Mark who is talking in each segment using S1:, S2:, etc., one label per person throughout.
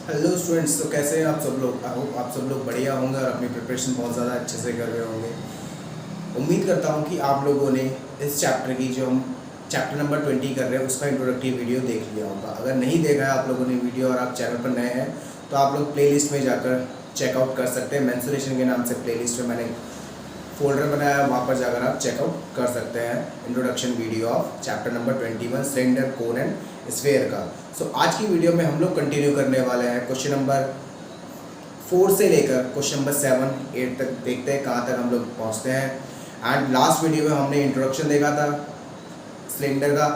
S1: Hello students, तो कैसे हैं आप सब लोग। आई होप आप सब लोग बढ़िया होंगे और अपनी प्रिपरेशन बहुत ज़्यादा अच्छे से कर रहे होंगे। उम्मीद करता हूं कि आप लोगों ने इस चैप्टर की जो हम चैप्टर नंबर 20 कर रहे हैं उसका इंट्रोडक्टरी वीडियो देख लिया होगा। अगर नहीं देखा है आप लोगों ने वीडियो और आप चैनल पर नए हैं तो आप लोग प्लेलिस्ट में जाकर चेकआउट कर सकते हैं। मेंसुरेशन के नाम से प्लेलिस्ट में मैंने फोल्डर बनाया है, वहाँ पर जाकर आप चेकआउट कर सकते हैं introduction video of chapter number 21 cylinder, cone and sphere का। सो आज की वीडियो में हम लोग कंटिन्यू करने वाले हैं क्वेश्चन नंबर 4 से लेकर क्वेश्चन नंबर 7, 8 तक। देखते हैं कहाँ तक हम लोग पहुँचते हैं। एंड लास्ट वीडियो में हमने इंट्रोडक्शन देखा था सिलेंडर का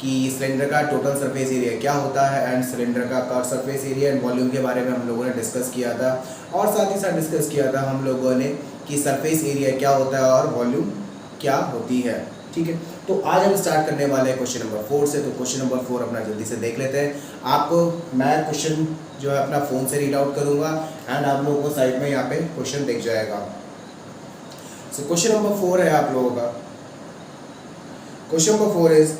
S1: कि सिलेंडर का टोटल सरफेस एरिया क्या होता है एंड सिलेंडर का curve surface area and volume के बारे में हम लोगों ने डिस्कस किया था। और साथ ही साथ डिस्कस किया था हम लोगों ने कि सरफेस एरिया क्या होता है और वॉल्यूम क्या होती है। ठीक है, तो आज हम स्टार्ट करने वाले हैं क्वेश्चन नंबर 4 से। तो क्वेश्चन नंबर 4 अपना जल्दी से देख लेते हैं। आपको मैं क्वेश्चन जो है अपना फ़ोन से रीड आउट करूँगा एंड आप लोगों को साइड में यहाँ पे क्वेश्चन दिख जाएगा। सो क्वेश्चन नंबर 4 है आप लोगों का। Question number 4 is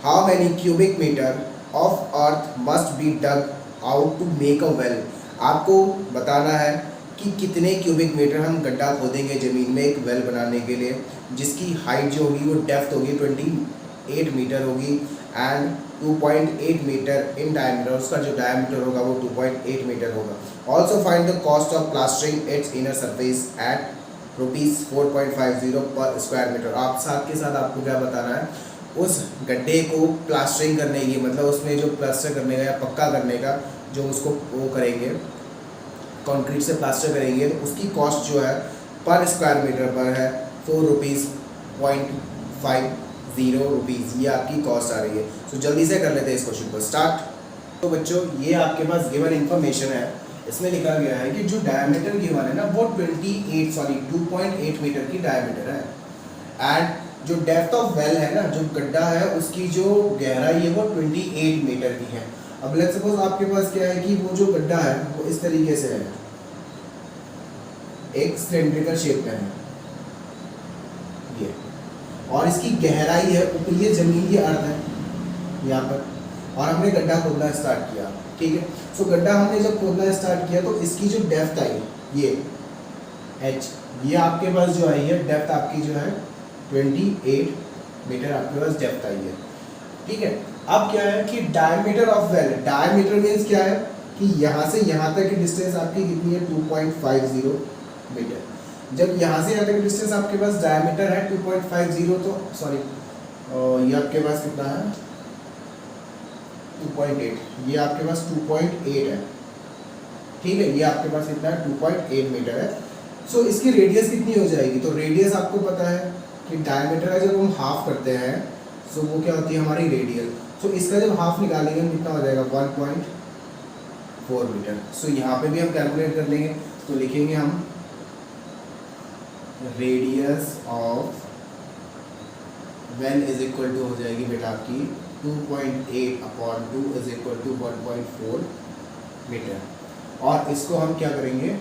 S1: how many cubic metre of earth must be dug out to make a well. आपको बताना है कि कितने क्यूबिक मीटर हम गड्ढा खोदेंगे ज़मीन में एक वेल बनाने के लिए, जिसकी हाइट जो होगी वो डेप्थ होगी 28 मीटर होगी एंड 2.8 मीटर इन डायमीटर। उसका जो डायमीटर होगा वो 2.8 मीटर होगा। Also find the cost of plastering it's inner surface at ₹4.50 पर स्क्वायर मीटर। आप साथ के साथ आपको क्या बताना है, उस गड्ढे को प्लास्टरिंग करने की, मतलब उसमें जो प्लास्टर करने का या पक्का करने का जो उसको वो करेंगे, कंक्रीट से प्लास्टर करेंगे, तो उसकी कॉस्ट जो है पर स्क्वायर मीटर पर है ₹4.50। ये आपकी कॉस्ट आ रही है। तो जल्दी से कर लेते हैं इस क्वेश्चन को स्टार्ट। तो बच्चों ये आपके पास गिवन इन्फॉर्मेशन है। इसमें लिखा गया है कि जो डायमीटर गिवन है ना वो 2.8 मीटर की डायमीटर है एंड जो डेप्थ ऑफ वेल है ना, जो गड्ढा है, उसकी जो गहराई है वो 28 मीटर की है। अब लेट्स सपोज आपके पास क्या है कि वो जो गड्ढा है वो इस तरीके से है, एक सिलेंड्रिकल शेप में है ये, और इसकी गहराई है ऊपर, ये जमीन की अर्थ है यहाँ पर, और हमने गड्ढा खोदना स्टार्ट किया। ठीक है, सो गड्ढा हमने जब खोदना स्टार्ट किया तो इसकी जो डेप्थ आई ये h, ये आपके पास जो आई है डेप्थ आपकी जो है 28 मीटर आपके पास डेप्थ आई है। ठीक है, अब क्या है कि diameter of well, diameter means क्या है कि यहाँ से यहाँ तक की डिस्टेंस आपकी कितनी है 2.50 मीटर। जब यहाँ से यहाँ तक की डिस्टेंस आपके पास डायमीटर है 2.50, तो सॉरी ये आपके पास कितना है 2.8, ये आपके पास 2.8 है। ठीक है, ये आपके पास कितना है 2.8 मीटर है। सो इसकी रेडियस कितनी हो जाएगी, तो रेडियस आपको पता है कि डायमीटर का जब हम हाफ करते हैं सो वो क्या होती है हमारी रेडियल। सो इसका जब हाफ निकालेंगे कितना हो जाएगा 1.4 मीटर। सो यहाँ पे भी हम कैलकुलेट कर लेंगे, तो लिखेंगे हम radius of well is equal to हो जाएगी बेटा आपकी 2.8/2 इज इक्वल टू 1.4 मीटर। और इसको हम क्या करेंगे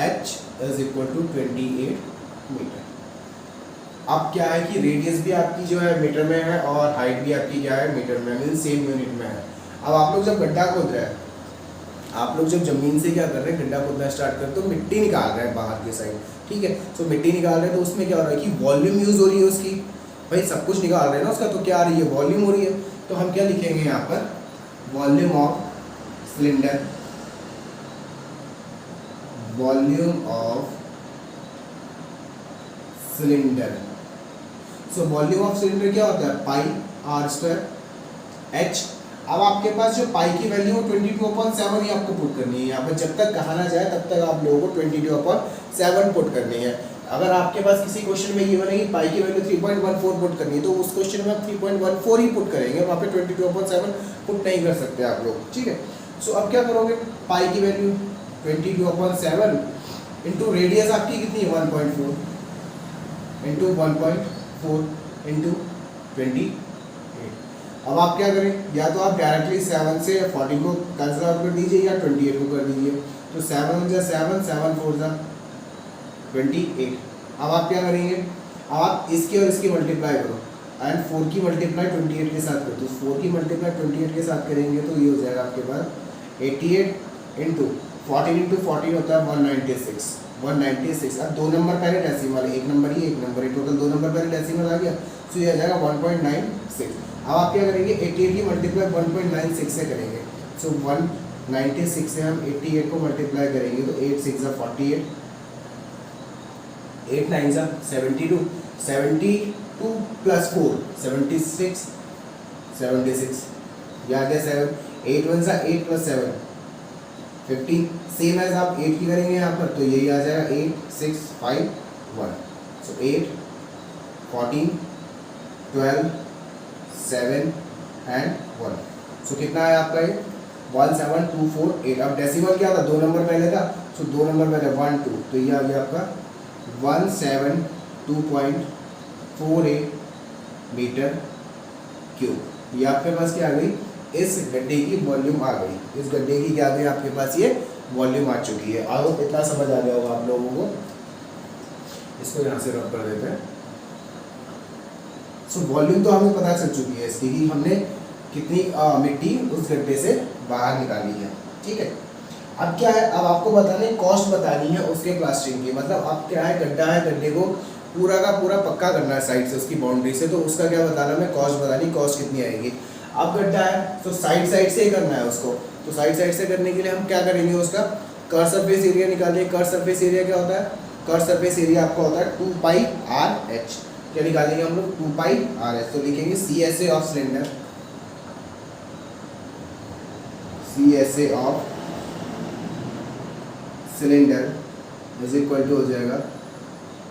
S1: h is equal to 28 metre. अब क्या है कि रेडियस भी आपकी जो है मीटर में है और हाइट भी आपकी क्या है मीटर में, मीन सेम यूनिट में है। अब आप लोग जब गड्ढा खोद रहे हैं, आप लोग जब जमीन से क्या कर रहे हैं गड्ढा खोदना स्टार्ट कर, तो मिट्टी निकाल रहे हैं बाहर की साइड। ठीक है, तो मिट्टी निकाल रहे हैं तो उसमें क्या हो रहा है कि वॉल्यूम यूज हो रही है उसकी, भाई सब कुछ निकाल रहे हैं ना उसका, तो क्या आ रही है वॉल्यूम हो रही है। तो हम क्या लिखेंगे यहाँ पर volume of cylinder, volume of cylinder. So volume of cylinder क्या होता है पाई r² h। अब आपके पास जो पाई की वैल्यू 22/7 ही आपको पुट करनी है यहाँ पर। जब तक कहा ना जाए तब तक आप लोगों को 22/7 पुट करनी है। अगर आपके पास किसी क्वेश्चन में ये बनेगी पाई की वैल्यू 3.14 पुट करनी है, तो उस क्वेश्चन में आप 3.14 ही पुट करेंगे, वहाँ पे 22/7 पुट नहीं कर सकते आप लोग। ठीक है, सो अब क्या करोगे, पाई की वैल्यू 22/7 इंटू रेडियस आपकी कितनी है 1.4 इंटू 1.4 इंटू 28। अब आप क्या करें, या तो आप डायरेक्टली 7 से 40 को कैंसिल आउट कर दीजिए या 28 को कर दीजिए। तो 7 × 7, 7 4 × 28। अब आप क्या करेंगे, अब आप इसकी और इसकी मल्टीप्लाई करो एंड 4 की मल्टीप्लाई 28 के साथ करो। तो 4 की मल्टीप्लाई 28 के साथ करेंगे तो ये हो जाएगा आपके पास 88 इंटू 14 इंटू 14 होता है 196। 196। अब 2 नंबर पहले डेसिमल, एक नंबर ये एक नंबर ये, टोटल 2 नंबर पहले डेसिमल आ गया, सो ये आ जाएगा 1.96। अब आप क्या करेंगे, 88 की मल्टीप्लाई 1.96 से करेंगे, सो 196 से हम 88 को मल्टीप्लाई करेंगे तो 8 6 48, 8 9 72, 72 प्लस 4 76, 76 ये आ गया 7, 8 1 8 प्लस 7 15। सेम एज आप 8 की करेंगे यहाँ पर, तो यही आ जाएगा 8 6 5 1, सो 8 14 12 7 एंड 1, सो कितना है आपका ये 17248। अब डेसिमल क्या था, 2 नंबर पहले था, सो 2 नंबर पहले 1 2, तो ये आ गया आपका 172.48 मीटर क्यूब। ये आपके पास क्या आ गई, इस गड्ढे की वॉल्यूम आ गई, इस गड्ढे की क्या आ गई आपके पास, ये वॉल्यूम आ चुकी है। आओ इतना समझ आ गया होगा आप लोगों को, इसको यहाँ से रब कर देते हैं। सो वॉल्यूम तो हमें पता चल चुकी है इसकी कि हमने कितनी मिट्टी उस गड्ढे से बाहर निकाली है, ठीक है। अब क्या है, अब आपको बताने कॉस्ट बतानी है उसके प्लास्टरिंग की, मतलब अब क्या है, गड्ढा है, गड्ढे को पूरा का पूरा पक्का करना है साइड से, उसकी बाउंड्री से, तो उसका क्या बताना, हमें कॉस्ट बतानी, कॉस्ट कितनी आएगी। अब गड्ढा है तो साइड साइड से ही करना है उसको, तो साइड साइड से करने के लिए हम क्या करेंगे, उसका कर्व सरफेस एरिया निकालिए। कर्व सरफेस एरिया क्या होता है, कर्व सरफेस एरिया आपका होता है 2 पाई आर एच। क्या निकालेंगे हम लोग, 2 पाई आर एच, तो लिखेंगे CSA of cylinder, CSA of cylinder is equal to हो जाएगा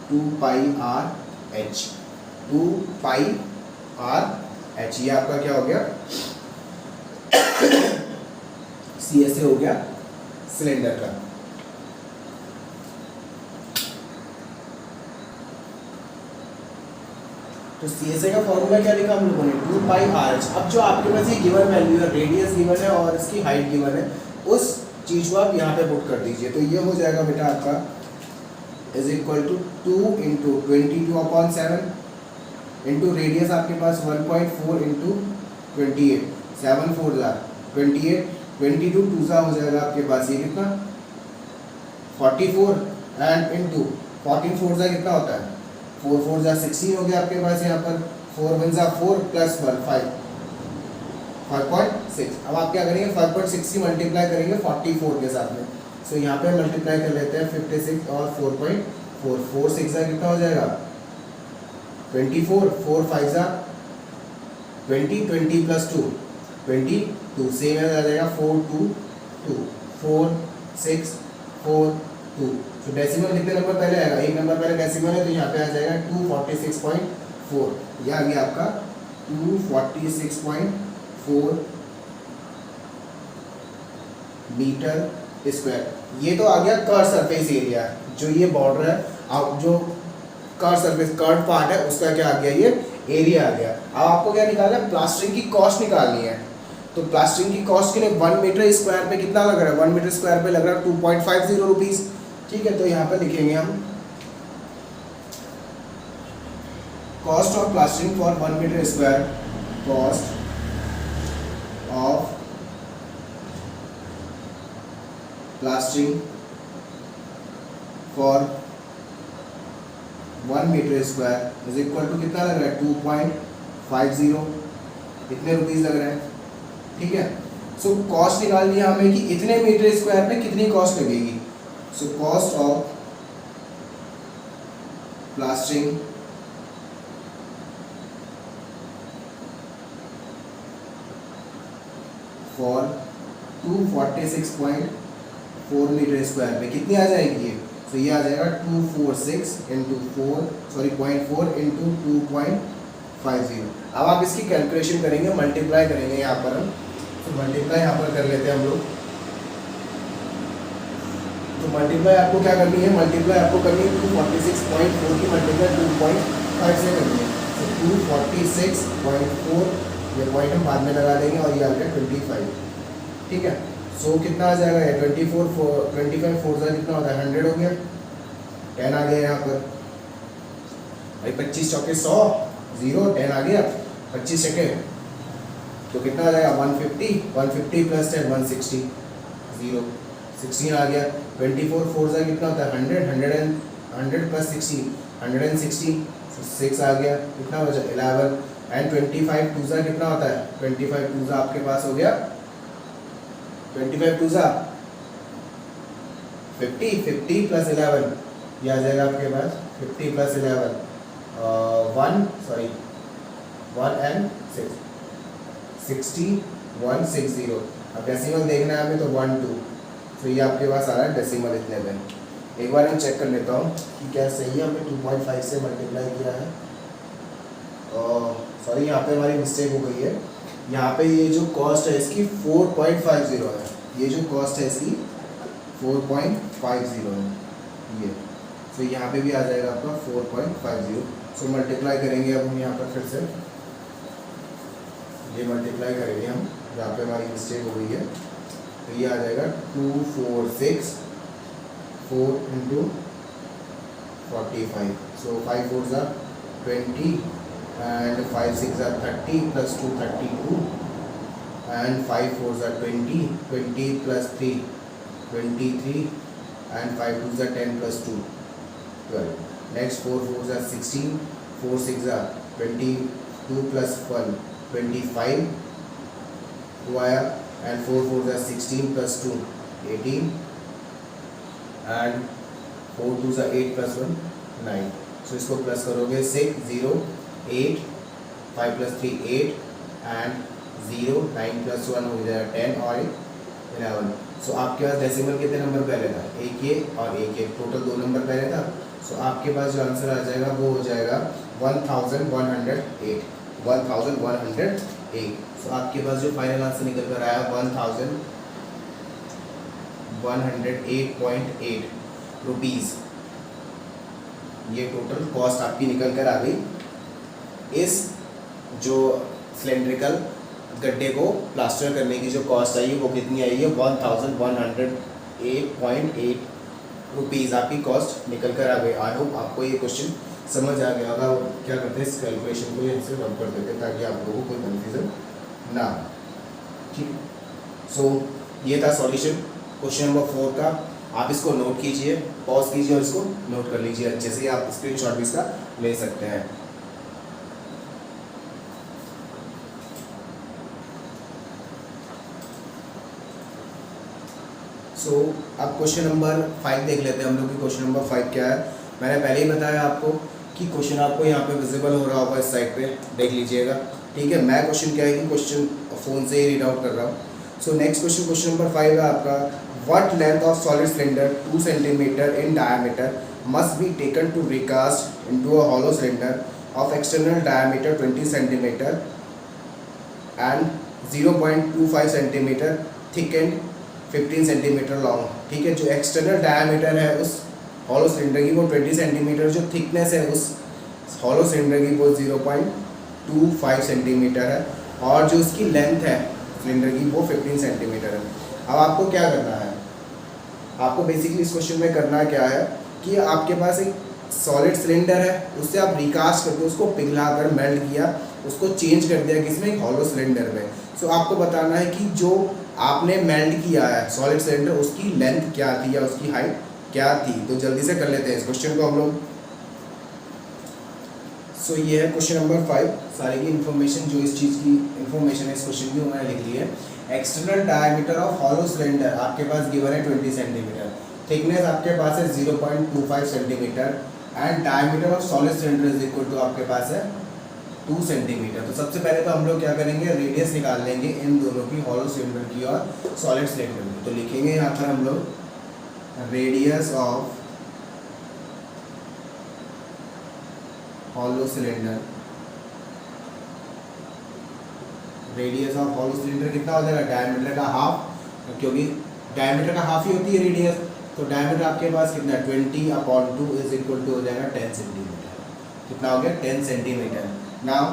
S1: 2 pi R H, 2 pi R H. ये आपका क्या हो गया, CSA हो गया सिलेंडर का। तो CSA का फॉर्मूला क्या लिखा हम लोगों ने, 2 पाई आर एच। अब जो आपके पास ये गिवन वैल्यू है, रेडियस गिवन है और इसकी हाइट गिवन है, उस चीज को आप यहाँ पे पुट कर दीजिए, तो ये हो जाएगा बेटा आपका is equal to 2 into 22/7 into radius आपके पास 1.4 इंटू 28, 7 4 28, 22 2 हो जाएगा आपके पास ये कितना 44 एंड इंटू 14 4 कितना होता है 4 4 16 हो गया आपके पास यहाँ पर, 4 1 4 प्लस 1 5.6। अब आप क्या करेंगे 5.6 की मल्टीप्लाई करेंगे 44 के साथ में, सो यहाँ पे मल्टीप्लाई कर लेते हैं 56 और 4.4, 4 6 कितना हो जाएगा 24, 4 5 20, 20 प्लस 2 22, सेम आ जाएगा 4 2 2, 4 6 4 2। तो डेसिमल कितने नंबर पहले आएगा, एक नंबर पहले डेसिमल है, तो यहाँ पे आ जाएगा 246.4, यह आ गया आपका 246.4 मीटर स्क्वायर। ये तो आ गया कर्व सरफेस एरिया, जो ये बॉर्डर है, अब जो कर्व सरफेस कर्व पार्ट है उसका क्या आ गया, ये एरिया आ गया। अब आपको क्या निकालना है, प्लास्टरिंग की कॉस्ट निकालनी है। तो प्लास्टरिंग की कॉस्ट के लिए 1 मीटर स्क्वायर पे कितना लग रहा है, 1 मीटर स्क्वायर पे लग रहा है 2.50 रुपीज़, ठीक है। तो यहाँ पे लिखेंगे हम cost of plastering for 1 metre square, cost of plastering for 1 metre square is equal to कितना लग रहा है 2.50, इतने रुपीज़ लग रहे हैं, ठीक है। सो कॉस्ट निकालनी है हमें कि इतने मीटर स्क्वायर पे कितनी कॉस्ट लगेगी। So cost of plastering for 246.4 metre square पे कितनी आ जाएगी ये, तो ये आ जाएगा 246 इंटू 0.4 इंटू 2.50। अब आप इसकी कैलकुलेशन करेंगे, मल्टीप्लाई करेंगे यहाँ पर हम, तो मल्टीप्लाई यहाँ पर कर लेते हैं हम लोग। तो मल्टीप्लाई आपको क्या करनी है, मल्टीप्लाई आपको करनी है 246.4 की मल्टीप्लाई 2.5 से करनी है, तो 246.4 ये पॉइंट हम बाद में लगा देंगे और ये आ गया 25, ठीक है। सो कितना आ जाएगा, 25 4 कितना होता है 100 हो गया, 10 आ गया यहाँ पर भाई, 25 चौके 100 0 10 आ गया, 25 सेकेंड, तो कितना आ जाएगा 150 प्लस 10 160, 0, 16 आ गया। 24 4 सा कितना होता है 100 प्लस 16 160, 6 आ गया, कितना बचा 11। एंड 25 2 सा कितना होता है 25 2 सा आपके पास हो गया 25 2 सा 50 प्लस 11 ये आ जाएगा आपके पास 50 प्लस 11 1 एंड 6 60 160। अब डेसिमल देखना है हमें तो 1 2, तो ये आपके पास आ रहा है डेसिमल इतने में। एक बार मैं चेक कर लेता हूँ कि क्या सही है, हमने 2.5 से मल्टीप्लाई किया है। सॉरी यहाँ पे हमारी मिस्टेक हो गई है। यहाँ पे ये जो कॉस्ट है इसकी 4.50 है, ये जो कॉस्ट है इसकी 4.50 है ये, तो यहाँ पे भी आ जाएगा आपका 4.50। सो मल्टीप्लाई करेंगे अब हम यहाँ पर फिर से, ये मल्टीप्लाई करेंगे हम, यहाँ पे हमारी मिस्टेक हो गई है, तो ये आ जाएगा 246 4 इंटू 45, सो 5 4 ज़ा 20 and 5 6 are 30 plus 2 32 and 5 4 are 20 plus 3 23 and 5 2 are 10 plus 2 12। Next 4 4 are 16, 4 6 are 22 plus 1 25 2 आया, and 4 4 are 16 plus 2 18 and 4 2 are 8 plus 1 9। सो इसको प्लस करोगे 6 0 8 5 plus 3 8 and 0 9 plus 1 हो जाएगा 10 और 11। सो आपके पास डेसिमल कितने नंबर पहले था, एक ये और एक ये, टोटल 2 नंबर पहले था। सो आपके पास जो आंसर आ जाएगा वो हो जाएगा 1108 1108। सो आपके पास जो फाइनल आंसर निकल कर आया 1108.8 रुपीज़, ये टोटल कॉस्ट आपकी निकल कर आ गई। इस जो सिलेंड्रिकल गड्ढे को प्लास्टर करने की जो कॉस्ट आई है वो कितनी आई है 1108.8 रुपीज़ आपकी कॉस्ट निकल कर आ गई। आई होप आपको ये क्वेश्चन समझ आ गया होगा। क्या करते हैं इस कैलकुलेशन को यहाँ से रब कर देते हैं ताकि आप लोगों को कोई कन्फ्यूजन ना, ठीक। सो ये था सॉल्यूशन क्वेश्चन नंबर 4 का। आप इसको नोट कीजिए, पॉज कीजिए और इसको नोट कर लीजिए अच्छे से, आप स्क्रीनशॉट भी इसका ले सकते हैं। सो अब क्वेश्चन नंबर 5 देख लेते हैं हम लोग कि क्वेश्चन नंबर 5 क्या है। मैंने पहले ही बताया आपको कि क्वेश्चन आपको यहाँ पे विजिबल हो रहा होगा इस साइड पे, देख लीजिएगा, ठीक है। मैं क्वेश्चन क्या है कि क्वेश्चन फ़ोन से ही रीड आउट कर रहा हूँ। सो नेक्स्ट क्वेश्चन नंबर 5 है आपका, what length of solid cylinder 2 centimetre in diameter must be taken to recast into a hollow cylinder of external diameter 20 centimetre and 0.25 centimetre thick and 15 centimetre long, ठीक है। जो external diameter है उस hollow cylinder की वो 20 centimetre, जो thickness है उस हॉलो सिलेंडर की वो 0.25 सेंटीमीटर है, और जो उसकी लेंथ है सिलेंडर की वो 15 सेंटीमीटर है। अब आपको क्या करना है, आपको बेसिकली इस क्वेश्चन में करना क्या है कि आपके पास एक सॉलिड सिलेंडर है, उससे आप रिकास्ट करके उसको पिघला कर मेल्ट किया, उसको चेंज कर दिया किसमें, एक हॉलो सिलेंडर में। सो आपको बताना है कि जो आपने मेल्ट किया है सॉलिड सिलेंडर उसकी लेंथ क्या थी या उसकी हाइट क्या थी। तो जल्दी से कर लेते हैं इस क्वेश्चन को हम लोग। सो ये है क्वेश्चन नंबर 5। सारी की इन्फॉर्मेशन जो इस चीज़ की इन्फॉर्मेशन है इस क्वेश्चन की वो मैंने लिख ली है। External diameter of hollow cylinder आपके पास गिवन है 20 सेंटीमीटर, थिकनेस आपके पास है 0.25 centimetre and diameter of solid cylinder is equal to आपके पास है 2 सेंटीमीटर। तो सबसे पहले तो हम लोग क्या करेंगे, रेडियस निकाल लेंगे इन दोनों की, हॉलो सिलेंडर की और सॉलिड सिलेंडर की। तो लिखेंगे यहाँ पर हम लोग radius of hollow cylinder, radius of hollow cylinder कितना हो जाएगा, डायमीटर का हाफ, क्योंकि डायमीटर का हाफ ही होती है रेडियस, तो डायमीटर आपके पास कितना 20/2 इज इक्वल टू हो जाएगा 10 सेंटीमीटर। कितना हो गया 10 centimetre. Now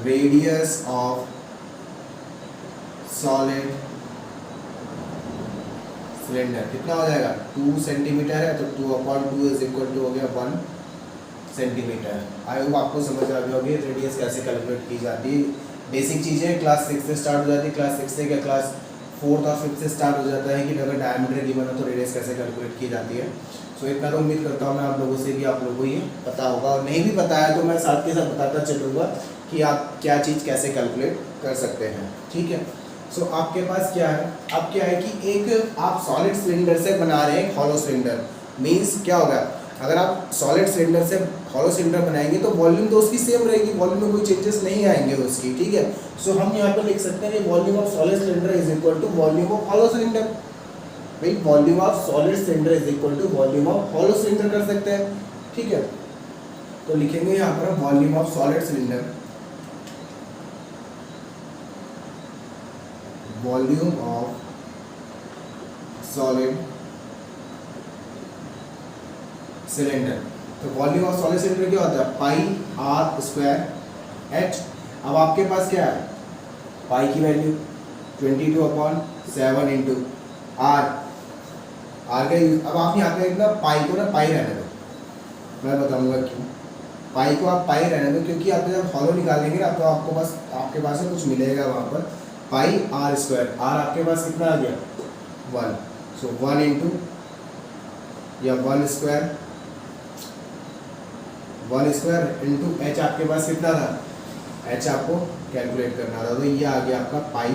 S1: radius of solid cylinder कितना हो जाएगा 2 सेंटीमीटर है, तो 2/2 इज इक्वल टू हो गया 1 सेंटीमीटर। आई होप आपको समझ आ गया होगी रेडियस कैसे कैलकुलेट की जाती है। बेसिक चीज़ें क्लास 6 से स्टार्ट हो जाती है, क्लास 6 से क्या क्लास फोर्थ और फिफ्थ से स्टार्ट हो जाता है कि अगर डायमीटर गिवन है तो रेडियस कैसे कैलकुलेट की जाती है। सो इतना तो उम्मीद करता हूँ मैं आप लोगों से कि आप लोगों को ये पता होगा, और नहीं भी पता है तो मैं साथ के साथ बताता चलूँगा कि आप क्या चीज़ कैसे कैलकुलेट कर सकते हैं। ठीक है, सो आपके पास क्या है, अब क्या है कि एक आप सॉलिड सिलेंडर से बना रहे हैं हॉलो सिलेंडर। मीन्स क्या होगा, अगर आप सॉलिड सिलेंडर से हॉलो सिलेंडर बनाएंगे तो वॉल्यूम तो उसकी सेम रहेगी, वॉल्यूम में कोई चेंजेस नहीं आएंगे उसकी। ठीक है, सो हम यहाँ पर लिख सकते हैं कि volume of solid cylinder is equal to volume of hollow cylinder. भाई volume of solid cylinder is equal to volume of hollow cylinder कर सकते हैं। ठीक है, तो लिखेंगे यहाँ पर volume of solid cylinder, volume of solid cylinder. तो वॉल्यूम ऑफ सॉलिड सिलेंडर क्या होता है, पाई आर स्क्वायर एच। अब आपके पास क्या है, पाई की वैल्यू 22/7 इंटू आर का यूज। अब आप यहाँ पे ना पाई को ना पाई रहने दो, मैं बताऊंगा क्यों। पाई को आप पाई रहने दो क्योंकि आप जब हॉलो निकालेंगे ना तो आपको बस आपके पास से कुछ मिलेगा वहाँ पर पाई आर स्क्वायर। आर आपके पास कितना आ गया 1, सो 1 इंटू या 1 स्क्वायर इंटू एच आपके पास कितना था, एच आपको कैलकुलेट करना था, तो ये आ गया आपका pi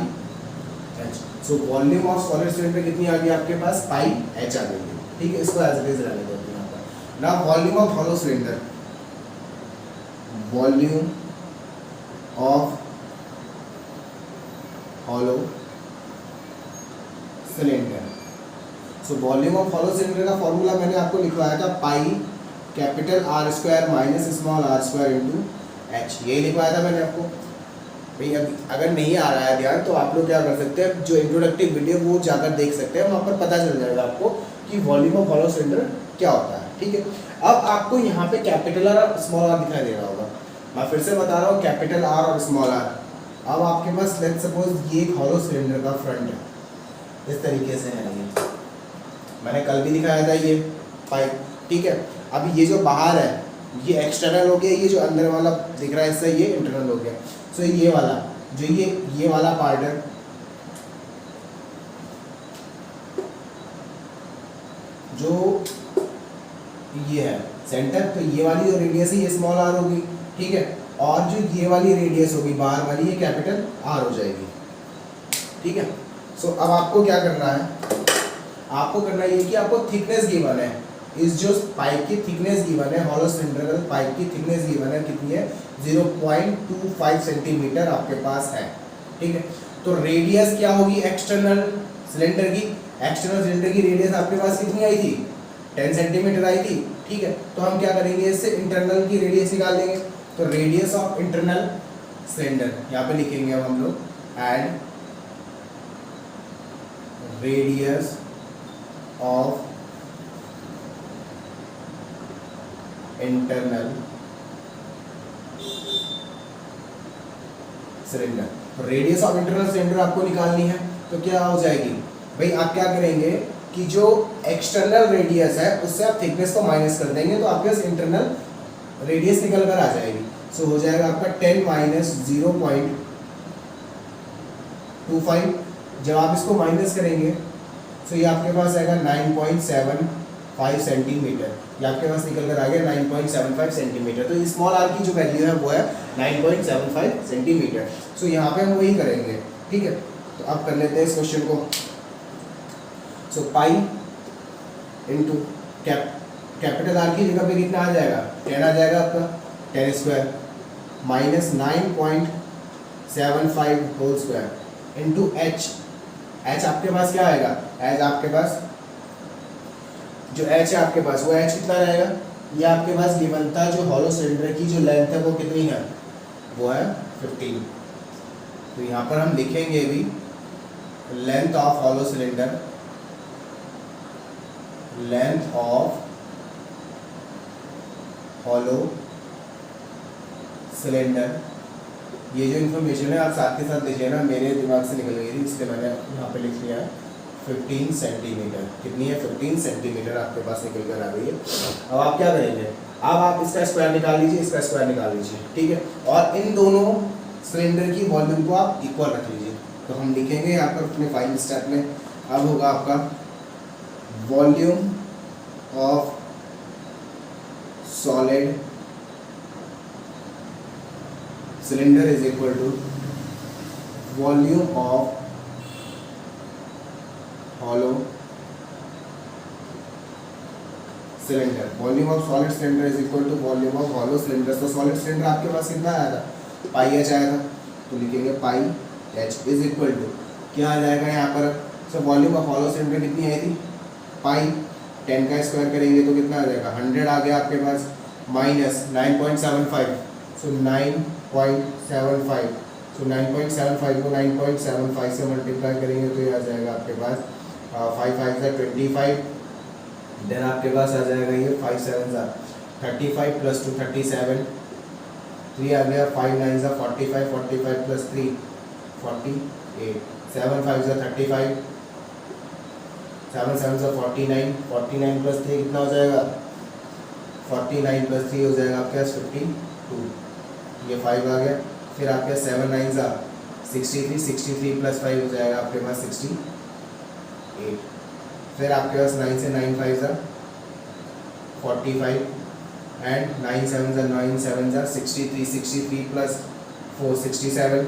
S1: h. So volume of solid cylinder कितनी आ गई आपके पास, पाई एच आ गई है। ठीक है, इसको एज इट इज रहने दो यहाँ पर। Now volume of hollow cylinder, volume of hollow cylinder. So volume of hollow cylinder का फॉर्मूला मैंने आपको लिखवाया था, pi capital R square minus small R square into H, यही लिखवाया था मैंने आपको। भाई अगर नहीं आ रहा है ध्यान तो आप लोग क्या कर सकते हैं, जो इंट्रोडक्टिव वीडियो वो जाकर देख सकते हैं, वहाँ पर पता चल जाएगा आपको कि वॉल्यूम ऑफ हॉलो सिलेंडर क्या होता है। ठीक है, अब आपको यहाँ पे कैपिटल आर और स्मॉल आर दिखाई दे रहा होगा, मैं फिर से बता रहा हूँ, कैपिटल आर और स्मॉल आर। अब आपके पास लेट्स सपोज ये एक हॉलो सिलेंडर का फ्रंट है, इस तरीके से है ये, मैंने कल भी दिखाया था ये पाइप। ठीक है, अब ये जो बाहर है ये एक्सटर्नल हो गया, ये जो अंदर वाला दिख रहा है इससे ये इंटरनल हो गया। सो ये वाला जो ये वाला पार्ट है, जो ये है सेंटर, तो ये वाली जो रेडियस है ये स्मॉल आर होगी। ठीक है, और जो ये वाली रेडियस होगी बाहर वाली, ये कैपिटल आर हो जाएगी। ठीक है, सो अब आपको क्या करना है, आपको करना ये कि आपको थिकनेस गिवन है, इस जो पाइप की थिकनेस गिवन है, हॉलो सिलेंडर पाइप की थिकनेस गिवन है, कितनी है 0.25 सेंटीमीटर आपके पास है। ठीक है, तो रेडियस क्या होगी एक्सटर्नल सिलेंडर की, एक्सटर्नल सिलेंडर की रेडियस आपके पास कितनी आई थी 10 सेंटीमीटर आई थी। ठीक है, तो हम क्या करेंगे, इससे इंटरनल की रेडियस निकाल लेंगे। तो रेडियस ऑफ इंटरनल सिलेंडर यहाँ पे लिखेंगे अब हम लोग, and radius of internal cylinder. तो रेडियस ऑफ इंटरनल सिलेंडर आपको निकालनी है, तो क्या हो जाएगी भाई, आप क्या करेंगे कि जो एक्सटर्नल रेडियस है उससे आप थिकनेस को माइनस कर देंगे, तो आपके पास इंटरनल रेडियस निकल कर आ जाएगी। सो हो जाएगा आपका 10 माइनस 0.25। जब आप इसको माइनस करेंगे तो ये आपके पास आएगा 9.75 सेंटीमीटर, ये आपके पास निकल कर आ गया 9.75 सेंटीमीटर। तो स्मॉल आर की जो वैल्यू है वो है 9.75 सेंटीमीटर। सो यहाँ पे हम वही करेंगे। ठीक है, तो अब कर लेते हैं इस क्वेश्चन को। सो पाई इंटू कैपिटल आर की जगह पे कितना आ जाएगा 10 आ जाएगा आपका, 10 square minus 9.75 whole square into H. H आपके पास क्या आएगा, एच आपके पास जो एच है आपके पास वो एच कितना रहेगा, ये आपके पास गिवन था जो हॉलो सिलेंडर की जो लेंथ है वो कितनी है, वो है 15। तो यहाँ पर हम लिखेंगे भी length of hollow cylinder, length of hollow cylinder. ये जो इन्फॉर्मेशन है आप साथ के साथ लीजिए ना, मेरे दिमाग से निकल गई थी इसलिए मैंने यहाँ पे लिख लिया है 15 सेंटीमीटर। कितनी है 15 सेंटीमीटर आपके पास निकल कर आ गई है। अब आप क्या करेंगे, अब आप इसका स्क्वायर निकाल लीजिए, इसका स्क्वायर निकाल लीजिए। ठीक है, और इन दोनों सिलेंडर की वॉल्यूम को आप इक्वल रख लीजिए। तो हम लिखेंगे यहाँ पर अपने फाइनल स्टेप में, अब होगा आपका volume of solid cylinder is equal to volume of hollow cylinder. Volume of solid cylinder is equal to volume of hollow cylinder. तो सॉलिड सिलेंडर आपके पास कितना आया था, पाई एच आया था, तो लिखेंगे पाई एच इज इक्वल टू क्या आ जाएगा यहाँ पर। सो वॉल्यूम ऑफ हॉलो सिलेंडर कितनी आई थी, पाई, 10 का स्क्वायर करेंगे तो कितना आ जाएगा 100 आ गया आपके पास, माइनस 9.75, सो 9.75, सो 9.75 को 9.75 से मल्टीप्लाई करेंगे तो ये आ जाएगा आपके पास 5 5 सा 25, देन आपके पास आ जाएगा ये 5 7 सा 35 प्लस 2 37, 3 आ गया, 5 9 सा 45, 45 प्लस 3 48, 7 5 सा 35, 7 7 सा 49, 49 प्लस 3 कितना हो जाएगा 49 प्लस 3 हो जाएगा आपके पास 52, ये 5 आ गया, फिर आपके 7 9 सा 63, 63 प्लस 5 हो जाएगा आपके पास 68, फिर आपके पास 9 से 9 5 सा 45 एंड 9 7 सा 9 7 सा 63, 63 प्लस 4 67,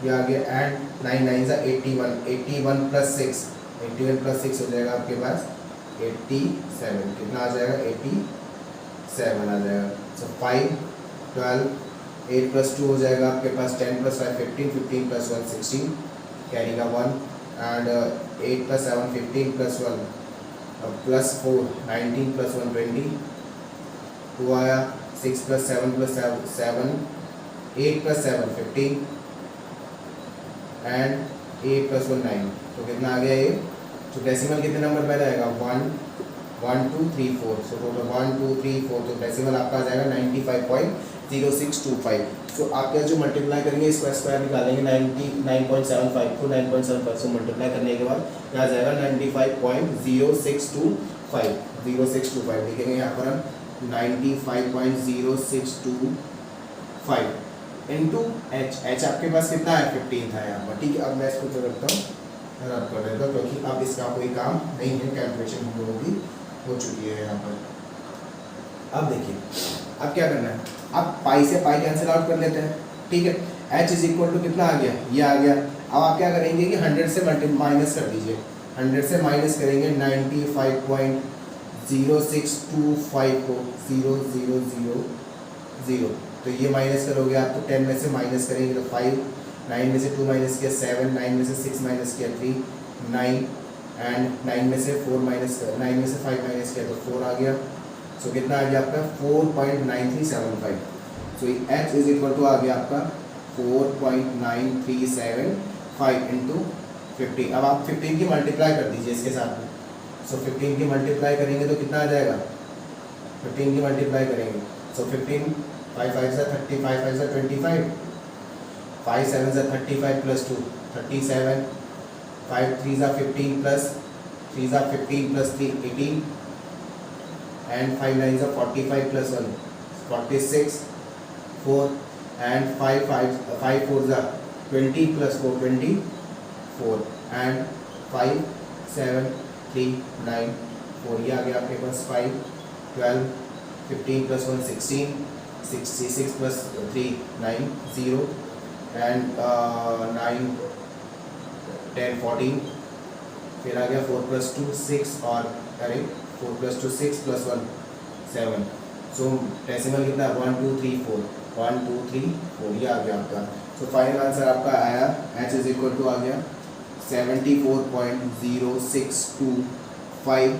S1: ये आ गया, एंड 9 9 सा 81, 81 प्लस 6, 81 प्लस 6 हो जाएगा आपके पास 87, कितना आ जाएगा 87 आ जाएगा। सो 5 12 8 प्लस 2 हो जाएगा आपके पास 10 प्लस 5 15, 15 प्लस 1 16, कैरी का 1, and 8 plus 7 15 plus 1 plus 4 19 plus 1 20, 2 आया, 6 plus 7 plus 7 8 plus 7 15 and 8 plus 1 9, तो कितना आ गया ये, तो डेसिमल कितने नंबर पे आएगा 1 1 2 3 4, सो टोटल 1 2 3 4, तो डेसिमल आपका आ जाएगा 95.0625। सो आपके जो मल्टीप्लाई करेंगे इसको स्क्वायर निकालेंगे 99.75 को 9.75 से मल्टीप्लाई करने के बाद क्या आ जाएगा 95.0625, 0625 लिखेंगे यहाँ पर हम 95.0625 इंटू एच, एच आपके पास कितना है 15 था यहाँ पर, ठीक है। अब मैं इसको जो रखता हूँ रब कर देता हूँ क्योंकि अब इसका कोई काम नहीं है, कैलकुलेशन हम लोगों की हो चुकी है यहाँ पर। अब देखिए अब क्या करना है, अब पाई से पाई कैंसिल आउट कर लेते हैं, ठीक है। एच इज इक्वल टू कितना आ गया, ये आ गया। अब आप क्या करेंगे कि 100 से माइनस कर दीजिए, 100 से माइनस करेंगे 95.0625 को 0000, तो ये माइनस करोगे आप तो 10 में से माइनस करेंगे तो 5, 9 में से 2 माइनस किया 7, 9 में से 6 माइनस किया 3 9, एंड 9 में से 4 माइनस किया 9 में से 5 माइनस किया तो 4 आ गया। सो कितना आ गया आपका 4.9375, so h is equal to आ गया आपका 4.9375 इंटू 15। अब आप 15 की मल्टीप्लाई कर दीजिए इसके साथ में, सो 15 की मल्टीप्लाई करेंगे तो कितना आ जाएगा, 15 की मल्टीप्लाई करेंगे सो 15 5 5 सा 30, 5 5 सा 25, 5 7 सा 35 प्लस 2 37, 5 3 सा 15 प्लस 3 सा 15 plus 3 18, and 5 9 is 45 plus 1 46, 4 and 5 4 is 20 plus 4 24, and 5 7 3 9 4, ये आ गया आपके पास 5 12 15 plus 1 16, 66 plus 3 9 0, and 9 10 14, फिर आ गया 4 plus 2 6, और अरे 4 plus 2 6 plus 1 7, सो डेसिमल कितना 1 2 3 4, 1 2 3 4, ये आ गया आपका। सो फाइनल आंसर आपका आया एच इज इक्वल टू आ गया 74.0625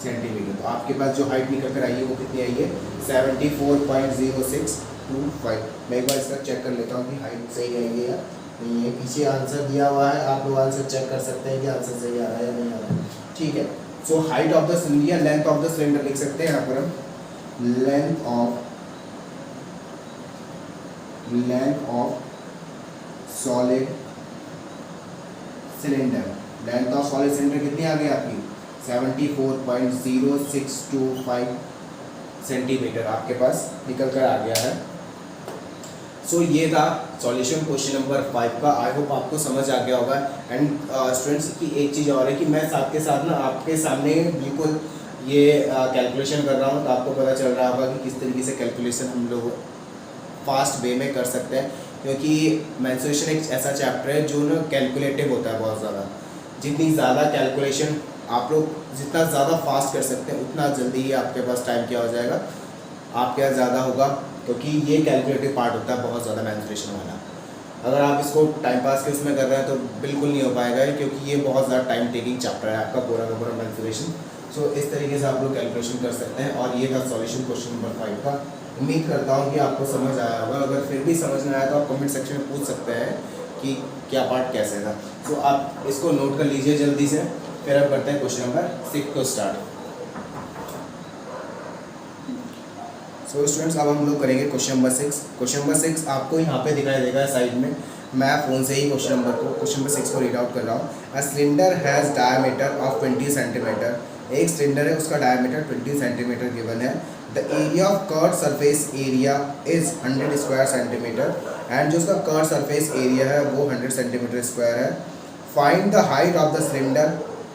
S1: सेंटीमीटर। तो आपके पास जो हाइट निकल कर आई है वो कितनी आई है 74.0625। मैं एक बार इसका चेक कर लेता हूँ कि हाइट सही आई है या नहीं है। पीछे आंसर दिया हुआ है, आप लोग आंसर चेक कर सकते हैं कि आंसर सही आ रहा है या नहीं आ रहा है, ठीक है। So height of the cylinder, length of the cylinder लिख सकते हैं यहाँ पर हम, length of solid cylinder, length of solid cylinder कितनी आ गई आपकी 74.0625 सेंटीमीटर आपके पास निकल कर आ गया है। सो ये था सॉल्यूशन क्वेश्चन नंबर 5 का। आई होप आपको समझ आ गया होगा। एंड स्टूडेंट्स की एक चीज़ और है कि मैं साथ के साथ ना आपके सामने बिल्कुल ये कैलकुलेशन कर रहा हूँ, तो आपको पता चल रहा होगा कि किस तरीके से कैलकुलेशन हम लोग फास्ट वे में कर सकते हैं, क्योंकि मेंस्ट्रुएशन एक ऐसा चैप्टर है जो ना कैलकुलेटिव होता है बहुत ज़्यादा। जितनी ज़्यादा कैलकुलेशन आप लोग जितना ज़्यादा फास्ट कर सकते हैं उतना जल्दी ही आपके पास टाइम क्या हो जाएगा, आपके यहाँ ज़्यादा होगा, क्योंकि ये कैलकुलेटिव पार्ट होता है बहुत ज़्यादा मेंस्ट्रुएशन वाला। अगर आप इसको टाइम पास के उसमें कर रहे हैं तो बिल्कुल नहीं हो पाएगा, क्योंकि ये बहुत ज़्यादा टाइम टेकिंग चैप्टर है आपका पूरा का पूरा मेंस्ट्रुएशन। सो इस तरीके से आप लोग कैलकुलेशन कर सकते हैं। और ये था सॉल्यूशन क्वेश्चन नंबर 5 का। उम्मीद करता हूँ कि आपको समझ आया होगा। अगर फिर भी समझ में आया तो आप कमेंट सेक्शन में पूछ सकते हैं कि क्या पार्ट कैसे था। सो आप इसको नोट कर लीजिए जल्दी से। फिर अब करते हैं क्वेश्चन नंबर 6 को स्टार्ट। सो स्टूडेंट्स अब हम लोग करेंगे क्वेश्चन नंबर 6। क्वेश्चन नंबर 6 आपको यहाँ पे दिखाई देगा साइड में। मैं फ़ोन से ही क्वेश्चन नंबर 6 को रीड आउट कर रहा हूँ। A cylinder has diameter of 20 centimetre. एक सिलेंडर है, उसका डायमीटर 20 सेंटीमीटर गिवन है। The area of curve surface area is 100 square centimetre. And जो उसका कर्व सरफेस एरिया है वो 100 सेंटीमीटर स्क्वायर है। Find the height of the cylinder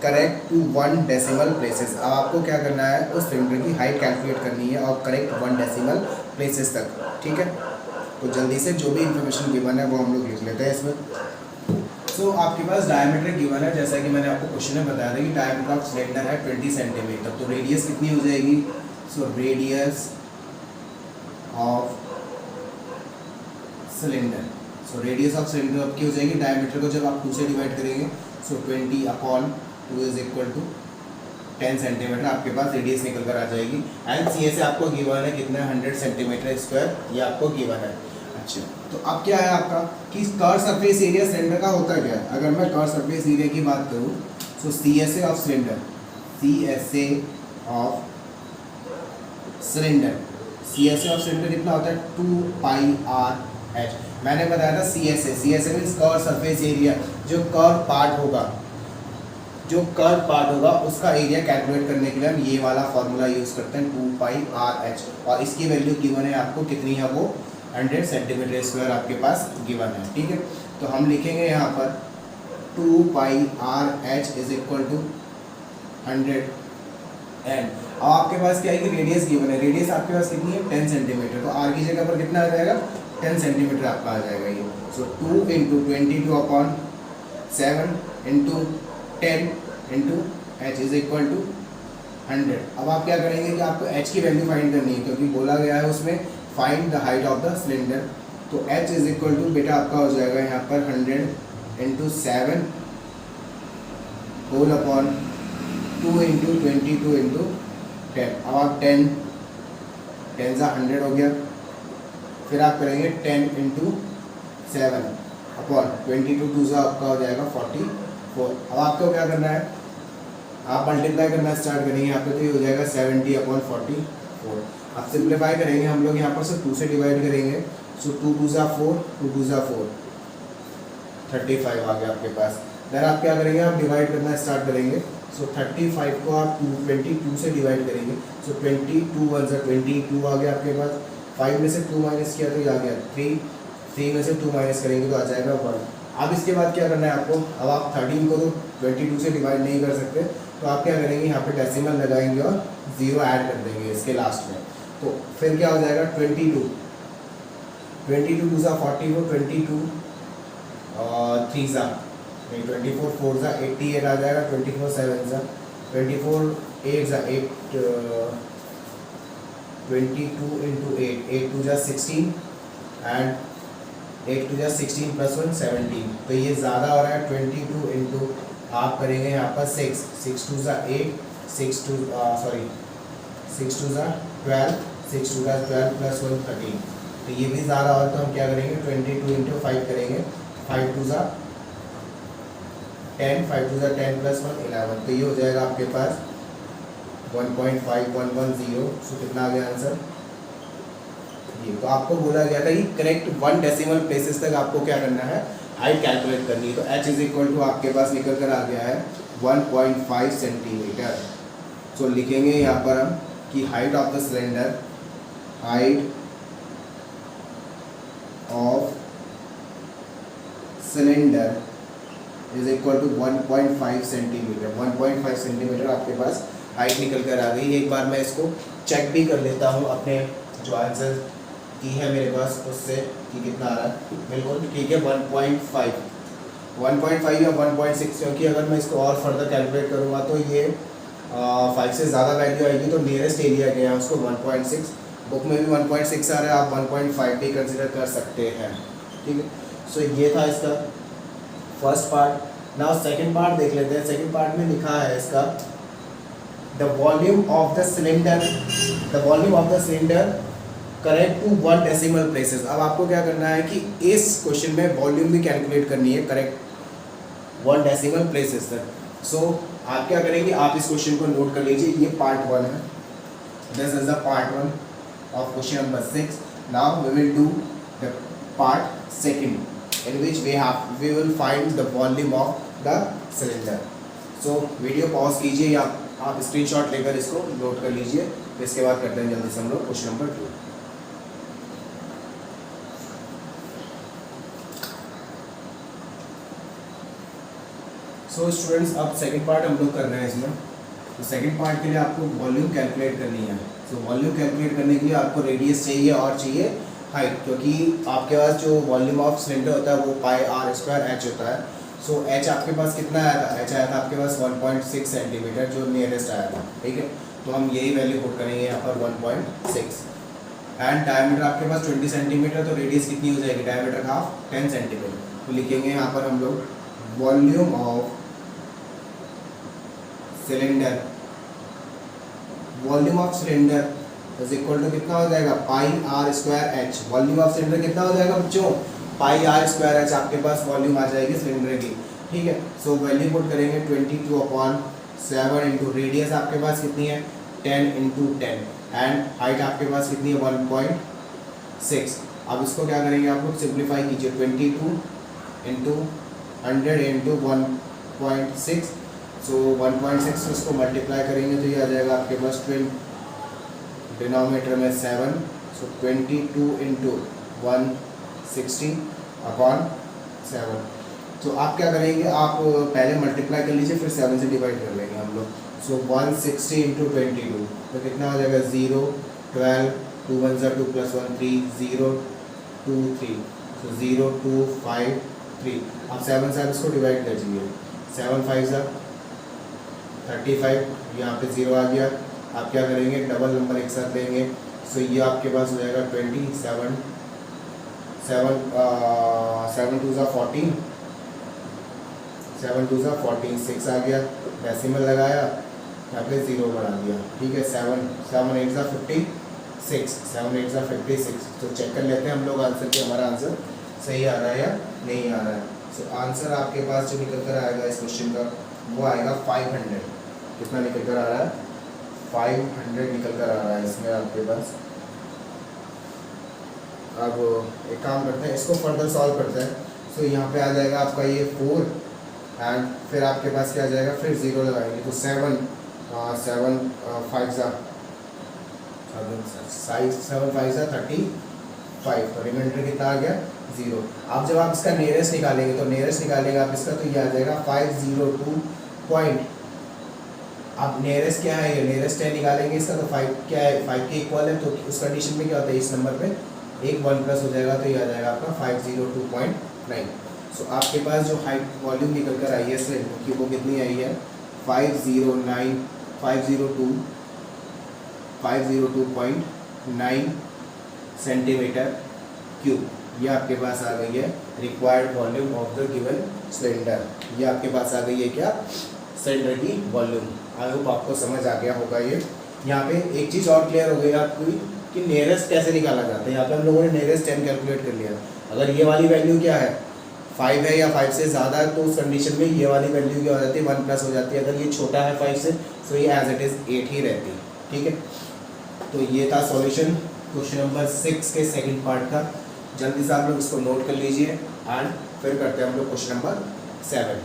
S1: correct to 1 decimal places. अब आपको क्या करना है, उस सिलेंडर की हाइट कैलकुलेट करनी है और करेक्ट 1 डेसिमल प्लेसेस तक। ठीक है, तो जल्दी से जो भी इंफॉर्मेशन गिवन है वो हम लोग लिख लेते हैं इसमें। सो आपके पास डायमीटर गिवन है, जैसा कि मैंने आपको क्वेश्चन में बताया था कि डायमीटर ऑफ सिलेंडर है 20 सेंटीमीटर। तो रेडियस कितनी हो जाएगी? So radius of cylinder, radius of cylinder अब की हो जाएगी डायमीटर को जब आप 2 से डिवाइड करेंगे। सो 20/2 इज इक्वल टू 10 सेंटीमीटर आपके पास रेडियस निकल कर आ जाएगी। एंड सी से आपको गिवन है कितना, 100 सेंटीमीटर स्क्वायर, ये आपको गिवन है। अच्छा, तो अब क्या है आपका कि कर्व सरफेस एरिया सिलेंडर का होता क्या है। अगर मैं कर्व सरफेस एरिया की बात करूँ, सो CSA of cylinder, CSA of cylinder कितना होता है? 2πr/h। मैंने बताया था CSA means curve surface area. जो कर्व पार्ट होगा उसका एरिया कैलकुलेट करने के लिए हम ये वाला फॉर्मूला यूज़ करते हैं 2πr/h। और इसकी वैल्यू गिवन है आपको कितनी है, वो 100 सेंटीमीटर स्क्वायर आपके पास गिवन है। ठीक है, तो हम लिखेंगे यहाँ पर 2πr/h is equal to 100। And अब आपके पास क्या है कि रेडियस गिवन है। रेडियस आपके पास कितनी है? 10 सेंटीमीटर। तो आर की जगह पर कितना आ जाएगा? 10 सेंटीमीटर आपका आ जाएगा ये। सो 2 × 22/7 × 10 × h इज इक्वल टू 100। अब आप क्या करेंगे कि आपको h की वैल्यू फाइंड करनी है, क्योंकि बोला गया है उसमें find the height of the cylinder. तो h इज इक्वल टू बेटा आपका हो जाएगा यहाँ पर 100 × 7 होल अपॉन 2 × 22 × 10। अब आप 10 × 100 हो गया। फिर आप करेंगे 10 × 7 अपॉन 22 आपका हो जाएगा 44। अब आपको क्या करना है, आप मल्टीप्लाई करना स्टार्ट करेंगे यहाँ पे, तो ये हो जाएगा 70/44। अब सिंप्लीफाई करेंगे हम लोग यहाँ पर से 2 से डिवाइड करेंगे। सो 2 × 2 = 4, 2 × 2 = 4, 35 आ गया आपके पास। देन आप क्या करेंगे, आप डिवाइड करना स्टार्ट करेंगे। सो 35 को आप 22 से डिवाइड करेंगे। सो 22 × 1 = 22 आ गया आपके पास। 5 में से 2 माइनस किया तो ये आ गया 3 में से 2 माइनस करेंगे तो आ जाएगा 1। अब इसके बाद क्या करना है आपको, अब आप 13 को तो 22 से डिवाइड नहीं कर सकते, तो आप क्या करेंगे यहाँ पे डेसिमल लगाएंगे और 0 ऐड कर देंगे इसके लास्ट में। तो फिर क्या हो जाएगा 22 × 2 = 44, 22 और 3 सा नहीं 24 4 सा 88 आ जाएगा, 24 7 सा 24 8 सा 8 22 × 8 8 2 = 16 एंड 8 2 = 16 + 1 17। तो ये ज़्यादा हो रहा है। 22 × आप करेंगे यहाँ पर 6 6 2 = 8 6 2 = 12 6 2 = 12 + 1 13। तो ये भी ज़्यादा हो तो हम क्या करेंगे 22 × 5 करेंगे। 5 2 = 10 5 2 = 10 + 1 11। तो ये हो जाएगा आपके पास 1.5110। सो कितना आ गया आंसर ये। तो आपको बोला गया था कि करेक्ट 1 डेसिमल प्लेसेस तक आपको क्या करना है, हाइट कैलकुलेट करनी है। तो h इज इक्वल टू आपके पास निकल कर आ गया है 1.5 सेंटीमीटर। सो लिखेंगे यहाँ पर हम कि height of the cylinder, height of cylinder is equal to 1.5 centimetre. 1.5 centimetre आपके पास हाइट निकल कर आ गई। एक बार मैं इसको चेक भी कर लेता हूँ अपने जो आंसर की है मेरे पास उससे कि कितना आ रहा है। बिल्कुल ठीक है, 1.5 या 1.6, क्योंकि अगर मैं इसको और फर्दर कैलकुलेट करूँगा तो ये 5 से ज़्यादा वैल्यू आएगी। तो नियरेस्ट एरिया गया है उसको 1.6, बुक में भी 1.6 आ रहा है, आप 1.5 भी कंसिडर कर सकते हैं। ठीक है, सो ये था इसका first part. Now second part देख लेते हैं। सेकंड पार्ट में लिखा है इसका the volume of the cylinder correct to 1 decimal places. अब आपको क्या करना है कि इस क्वेश्चन में वॉल्यूम भी कैलकुलेट करनी है करेक्ट 1 डेसिमल प्लेसेस तक। सो आप क्या करेंगे, आप इस क्वेश्चन को नोट कर लीजिए, ये पार्ट 1 है। This is the part 1 of question number 6. Now we will do the part 2 in which we will find the volume of the cylinder. So video pause कीजिए या आप स्क्रीनशॉट लेकर इसको नोट कर लीजिए। इसके बाद करते हैं जल्दी से हम लोग क्वेश्चन नंबर 2। सो स्टूडेंट्स, अब सेकंड पार्ट हम लोग कर रहे हैं इसमें। तो सेकंड पार्ट के लिए आपको वॉल्यूम कैलकुलेट करनी है। तो वॉल्यूम कैलकुलेट करने के लिए आपको रेडियस चाहिए और चाहिए हाइट, क्योंकि आपके पास जो वॉल्यूम ऑफ सिलेंडर होता है वो पाई आर स्क्वायर एच होता है। सो एच आपके पास कितना आया था, एच आया था आपके पास 1.6 सेंटीमीटर जो नियरेस्ट आया था। ठीक है, तो हम यही वैल्यू पुट करेंगे यहाँ पर 1.6। एंड डायमीटर आपके पास 20 सेंटीमीटर, तो रेडियस कितनी हो जाएगी, डायमीटर का हाफ 10 सेंटीमीटर। तो लिखेंगे यहाँ पर हम लोग volume of cylinder, volume of cylinder is equal to कितना हो जाएगा, pi r square h. Volume of cylinder कितना हो जाएगा बच्चों, पाई आर स्क्वायर एच आपके पास वॉल्यूम आ जाएगी सिलेंडर की। ठीक है, सो वैल्यू पुट करेंगे 22/7 इंटू रेडियस आपके पास कितनी है 10 इंटू 10 एंड हाइट आपके पास कितनी है 1.6। अब इसको क्या करेंगे, आप लोग सिंप्लीफाई कीजिए, 22 इंटू 100 इंटू 1.6। सो 1.6 इसको मल्टीप्लाई करेंगे तो ये आ जाएगा आपके पास 20, डिनोमिनेटर में 7, सो 22 इंटू 160/7। तो आप क्या करेंगे, आप पहले मल्टीप्लाई कर लीजिए फिर 7 से डिवाइड कर लेंगे हम लोग। सो 160 इंटू 22 तो कितना हो जाएगा 0, 12, 2 1 2 + 1 3, 0 2 3, सो 0 2 5 3। आप 7 से इसको डिवाइड कर दीजिए, 7 5 35, यहाँ पे 0 आ गया। आप क्या करेंगे, डबल नंबर एक साथ लेंगे। सो ये आपके पास हो जाएगा 27, 7 2 14, 7 2 14, 6 आ गया। डेसिमल लगाया, यहाँ पे 0 बढ़ा दिया। ठीक है, 7 8 56, 7 8 56। तो चेक कर लेते हैं हम लोग आंसर कि हमारा आंसर सही आ रहा है या नहीं आ रहा है। सो आंसर आपके पास जो निकल कर आएगा इस क्वेश्चन का वो आएगा 500। कितना निकल कर आ रहा है, 500 निकल कर आ रहा है इसमें आपके पास। अब एक काम करते हैं, इसको फर्दर सॉल्व करते हैं। सो यहाँ पे आ जाएगा आपका ये 4 एंड फिर आपके पास क्या आ जाएगा, फिर 0 लगाएंगे तो 7 5 35, तो रिमाइंडर कितना आ गया 0। अब जब आप इसका नियरेस्ट निकालेंगे तो नियरेस्ट निकालेंगे आप इसका तो ये आ जाएगा 502 पॉइंट। अब नियरेस्ट क्या है, ये नियरेस्ट 10 निकालेंगे इसका तो 5 क्या है, 5 के इक्वल है। तो उस कंडीशन में क्या होता है, इस नंबर पे एक 1 प्लस हो जाएगा तो ये आ जाएगा आपका 502.9। सो आपके पास जो हाइट वॉल्यूम निकल कर आई है सिलेंडर की वो कितनी आई है 502.9 सेंटीमीटर क्यूब। ये आपके पास आ गई है required volume of the given cylinder. ये आपके पास आ गई है क्या, सिलेंडर की वॉल्यूम। आई होप आपको समझ आ गया होगा। ये यहाँ पे एक चीज़ और क्लियर हो गई आपकी कि नियरेस्ट कैसे निकाला जाता है। यहाँ पे हम लोगों ने नियरेस्ट 10 कैलकुलेट कर लिया। अगर ये वाली वैल्यू क्या है 5 है या 5 से ज़्यादा है तो उस कंडीशन में ये वाली वैल्यू क्या हो जाती है 1 प्लस हो जाती है। अगर ये छोटा है 5 से तो ये एज इट इज़ 8 ही रहती है। ठीक है, तो ये था सॉल्यूशन क्वेश्चन नंबर 6 के सेकंड पार्ट का। जल्दी से आप लोग इसको नोट कर लीजिए एंड फिर करते हैं हम लोग क्वेश्चन नंबर 7।